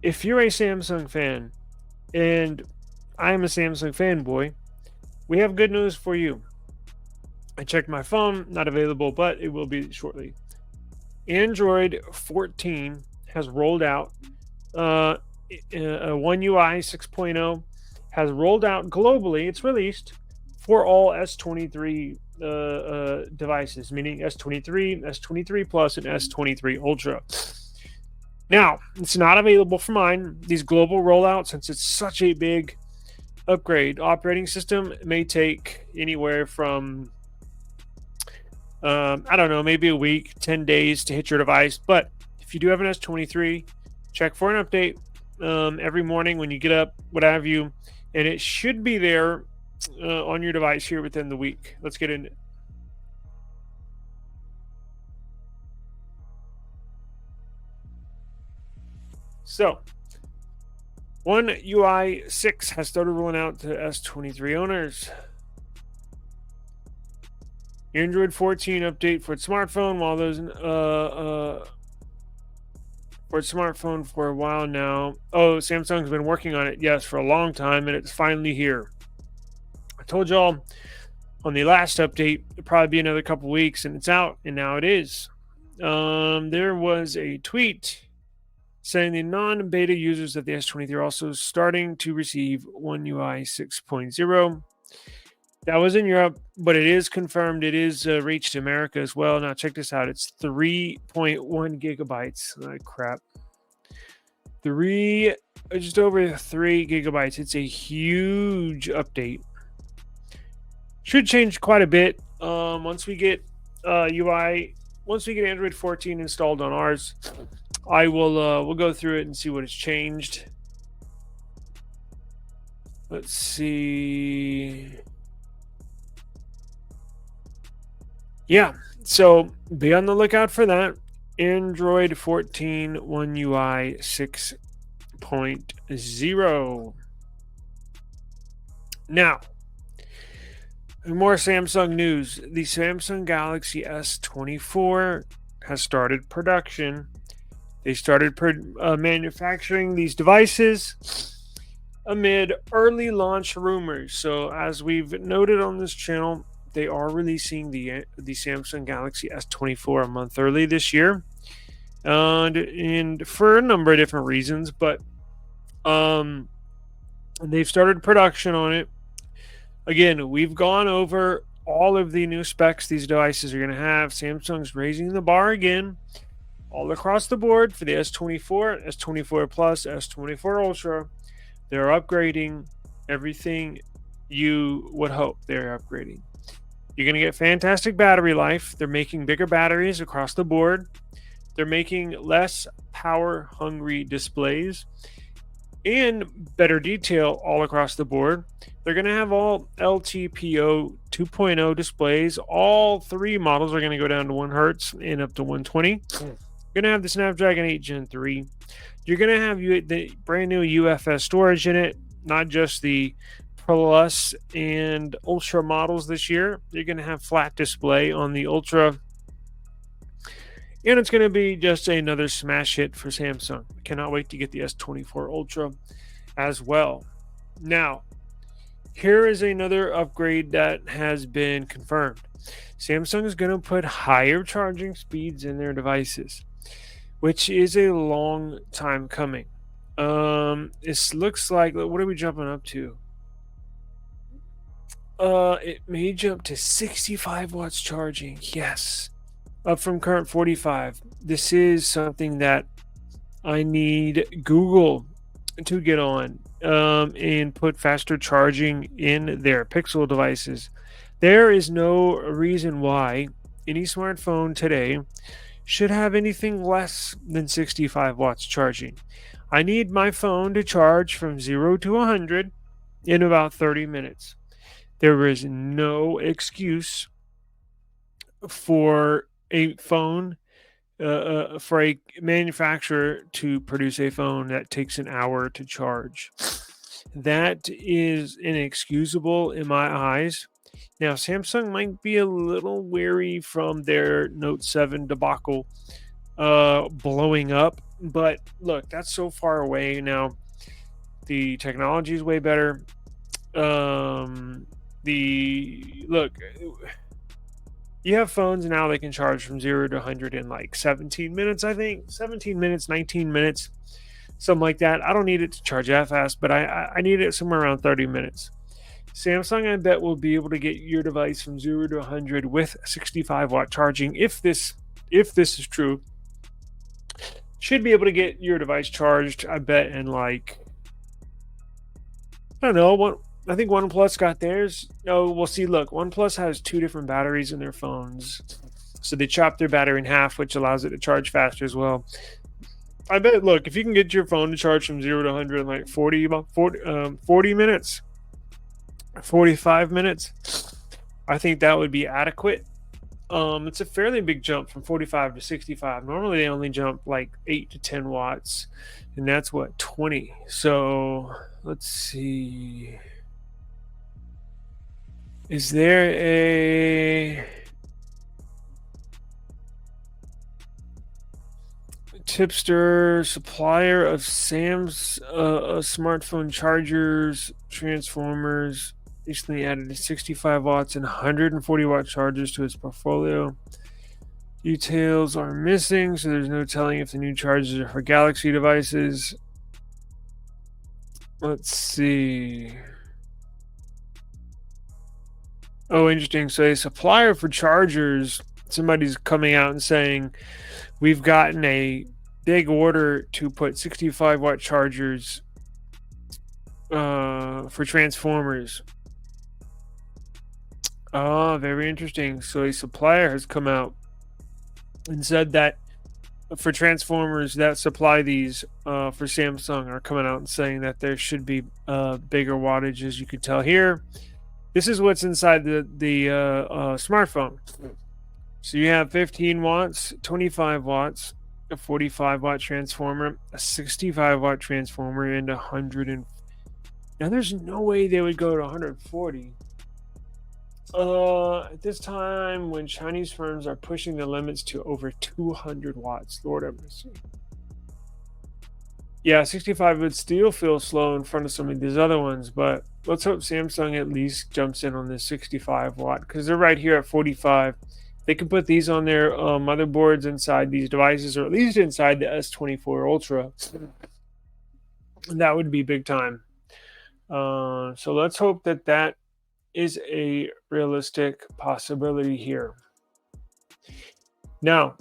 if you're a Samsung fan, and I'm a Samsung fanboy, we have good news for you. I checked my phone, not available, but it will be shortly. Android 14 has rolled out. Uh, One UI 6.0 has rolled out globally. It's released for all S23 devices, meaning S23, S23 Plus, and S23 Ultra. Now, it's not available for mine. These global rollouts, since it's such a big upgrade, operating system may take anywhere from I don't know, maybe a week, 10 days to hit your device. But if you do have an S23, check for an update every morning when you get up, what have you, and it should be there on your device here within the week. Let's get into it. So, One UI 6 has started rolling out to S23 owners. Android 14 update for its smartphone. While those for its smartphone for a while now. Oh, Samsung's been working on it, yes, for a long time, and it's finally here. I told y'all on the last update it'll probably be another couple weeks, and it's out, and now it is. There was a tweet saying the non-beta users of the S23 are also starting to receive One UI 6.0. That was in Europe, but it is confirmed. It is reached America as well. Now, check this out. It's 3.1 gigabytes. Oh, crap. Just over 3 gigabytes. It's a huge update. Should change quite a bit once we get once we get Android 14 installed on ours. I will we'll go through it and see what has changed. Let's see. Yeah, so be on the lookout for that. Android 14 One UI 6.0. Now, more Samsung news. The Samsung Galaxy S24 has started production. They started manufacturing these devices amid early launch rumors. So, as we've noted on this channel, they are releasing the Samsung Galaxy S24 a month early this year, and for a number of different reasons. But they've started production on it. Again, we've gone over all of the new specs these devices are going to have. Samsung's raising the bar again, all across the board for the S24, S24 Plus, S24 Ultra. They're upgrading everything you would hope they're upgrading. You're going to get fantastic battery life. They're making bigger batteries across the board. They're making less power-hungry displays and better detail all across the board. They're going to have all LTPO 2.0 displays. All three models are going to go down to 1 hertz and up to 120. You're going to have the Snapdragon 8 Gen 3. You're going to have the brand new UFS storage in it, not just the Plus and Ultra models this year. You're going to have flat display on the Ultra. And it's going to be just another smash hit for Samsung. I cannot wait to get the S24 Ultra as well. Now, here is another upgrade that has been confirmed. Samsung is going to put higher charging speeds in their devices, which is a long time coming. It looks like, what are we jumping up to? It may jump to 65 watts charging. Yes. Up from current 45. This is something that I need Google to get on and put faster charging in their Pixel devices. There is no reason why any smartphone today should have anything less than 65 watts charging. I need my phone to charge from 0 to 100 in about 30 minutes. There is no excuse for a phone, for a manufacturer to produce a phone that takes an hour to charge. That is inexcusable in my eyes. Now, Samsung might be a little wary from their Note 7 debacle blowing up But look, that's so far away now. The technology is way better. The look, you have phones now that can charge from 0 to 100 in like 17 minutes, I think. 17 minutes, 19 minutes, something like that. I don't need it to charge that fast, but I need it somewhere around 30 minutes. Samsung, I bet, will be able to get your device from 0 to 100 with 65-watt charging. If this is true, should be able to get your device charged, I bet, in like, I don't know, I think OnePlus got theirs. Oh, we'll see. Look, OnePlus has 2 different batteries in their phones. So they chopped their battery in half, which allows it to charge faster as well. I bet, look, if you can get your phone to charge from 0 to 100 in like 40 minutes, 45 minutes, I think that would be adequate. It's a fairly big jump from 45 to 65. Normally they only jump like 8 to 10 watts, and that's what, 20. So let's see. Is there a tipster supplier of Sam's smartphone chargers, transformers, recently added 65 watts and 140 watt chargers to its portfolio? Details are missing, so there's no telling if the new chargers are for Galaxy devices. Let's see. Oh, interesting. So a supplier for chargers, somebody's coming out and saying, we've gotten a big order to put 65 watt chargers for transformers. Oh, very interesting. So a supplier has come out and said that for transformers that supply these for Samsung are coming out and saying that there should be bigger wattage, as you can tell here. This is what's inside the smartphone. So you have 15 watts, 25 watts, a 45 watt transformer, a 65 watt transformer, and 100. Now there's no way they would go to 140. At this time, when Chinese firms are pushing the limits to over 200 watts, Lord have mercy. Yeah, 65 would still feel slow in front of some of these other ones, but let's hope Samsung at least jumps in on this 65 watt, because they're right here at 45. They can put these on their motherboards inside these devices, or at least inside the S24 Ultra. And that would be big time. So let's hope that that is a realistic possibility here. Now,